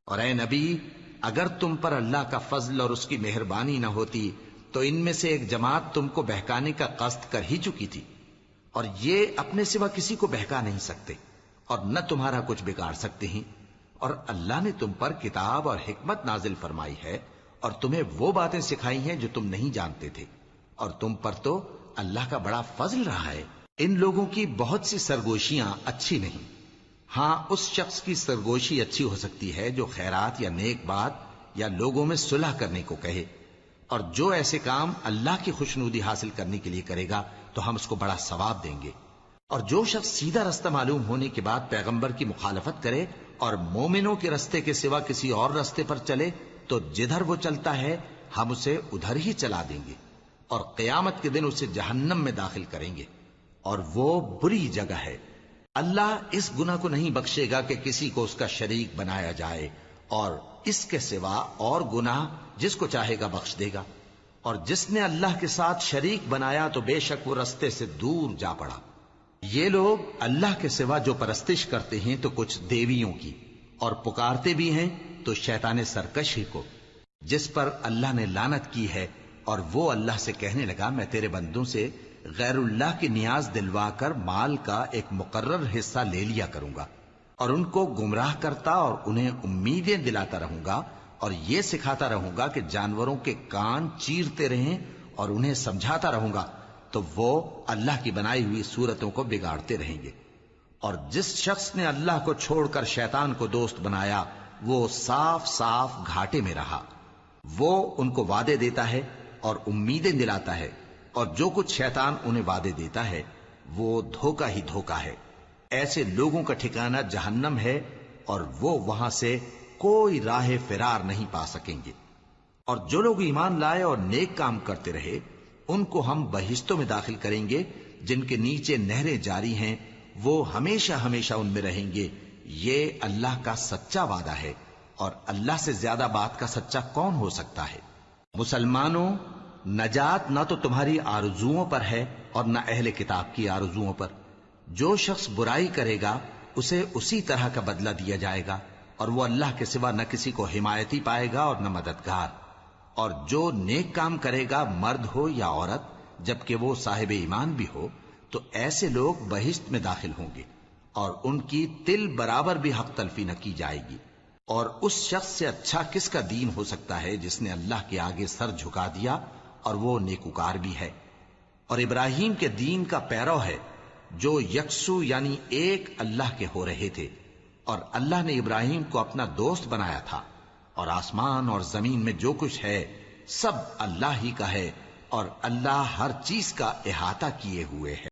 اور اے نبی، اگر تم پر اللہ کا فضل اور اس کی مہربانی نہ ہوتی تو ان میں سے ایک جماعت تم کو بہکانے کا قصد کر ہی چکی تھی، اور یہ اپنے سوا کسی کو بہکا نہیں سکتے اور نہ تمہارا کچھ بگاڑ سکتے ہیں۔ اور اللہ نے تم پر کتاب اور حکمت نازل فرمائی ہے اور تمہیں وہ باتیں سکھائی ہیں جو تم نہیں جانتے تھے، اور تم پر تو اللہ کا بڑا فضل رہا ہے۔ ان لوگوں کی بہت سی سرگوشیاں اچھی نہیں، ہاں اس شخص کی سرگوشی اچھی ہو سکتی ہے جو خیرات یا نیک بات یا لوگوں میں صلح کرنے کو کہے، اور جو ایسے کام اللہ کی خوشنودی حاصل کرنے کے لیے کرے گا تو ہم اس کو بڑا ثواب دیں گے۔ اور جو شخص سیدھا رستہ معلوم ہونے کے بعد پیغمبر کی مخالفت کرے اور مومنوں کے رستے کے سوا کسی اور رستے پر چلے تو جدھر وہ چلتا ہے ہم اسے ادھر ہی چلا دیں گے، اور قیامت کے دن اسے جہنم میں داخل کریں گے، اور وہ بری جگہ ہے۔ اللہ اس گناہ کو نہیں بخشے گا کہ کسی کو اس کا شریک بنایا جائے، اور اس کے سوا اور گناہ جس کو چاہے گا بخش دے گا، اور جس نے اللہ کے ساتھ شریک بنایا تو بے شک وہ رستے سے دور جا پڑا۔ یہ لوگ اللہ کے سوا جو پرستش کرتے ہیں تو کچھ دیویوں کی، اور پکارتے بھی ہیں تو شیطان سرکش ہی کو، جس پر اللہ نے لعنت کی ہے، اور وہ اللہ سے کہنے لگا میں تیرے بندوں سے غیر اللہ کی نیاز دلوا کر مال کا ایک مقرر حصہ لے لیا کروں گا، اور ان کو گمراہ کرتا اور انہیں امیدیں دلاتا رہوں گا، اور یہ سکھاتا رہوں گا کہ جانوروں کے کان چیرتے رہیں، اور انہیں سمجھاتا رہوں گا تو وہ اللہ کی بنائی ہوئی صورتوں کو بگاڑتے رہیں گے۔ اور جس شخص نے اللہ کو چھوڑ کر شیطان کو دوست بنایا وہ صاف صاف گھاٹے میں رہا۔ وہ ان کو وعدے دیتا ہے اور امیدیں دلاتا ہے، اور جو کچھ شیطان انہیں وعدے دیتا ہے وہ دھوکہ ہی دھوکہ ہے۔ ایسے لوگوں کا ٹھکانہ جہنم ہے، اور وہ وہاں سے کوئی راہ فرار نہیں پا سکیں گے۔ اور جو لوگ ایمان لائے اور نیک کام کرتے رہے ان کو ہم بہشتوں میں داخل کریں گے جن کے نیچے نہریں جاری ہیں، وہ ہمیشہ ہمیشہ ان میں رہیں گے۔ یہ اللہ کا سچا وعدہ ہے، اور اللہ سے زیادہ بات کا سچا کون ہو سکتا ہے؟ مسلمانوں، نجات نہ تو تمہاری آرزوؤں پر ہے اور نہ اہل کتاب کی آرزوؤں پر۔ جو شخص برائی کرے گا اسے اسی طرح کا بدلہ دیا جائے گا، اور وہ اللہ کے سوا نہ کسی کو حمایتی پائے گا اور نہ مددگار۔ اور جو نیک کام کرے گا مرد ہو یا عورت جبکہ وہ صاحب ایمان بھی ہو تو ایسے لوگ بہشت میں داخل ہوں گے، اور ان کی تل برابر بھی حق تلفی نہ کی جائے گی۔ اور اس شخص سے اچھا کس کا دین ہو سکتا ہے جس نے اللہ کے آگے سر جھکا دیا اور وہ نیکوکار بھی ہے، اور ابراہیم کے دین کا پیرو ہے جو یکسو یعنی ایک اللہ کے ہو رہے تھے، اور اللہ نے ابراہیم کو اپنا دوست بنایا تھا۔ اور آسمان اور زمین میں جو کچھ ہے سب اللہ ہی کا ہے، اور اللہ ہر چیز کا احاطہ کیے ہوئے ہے۔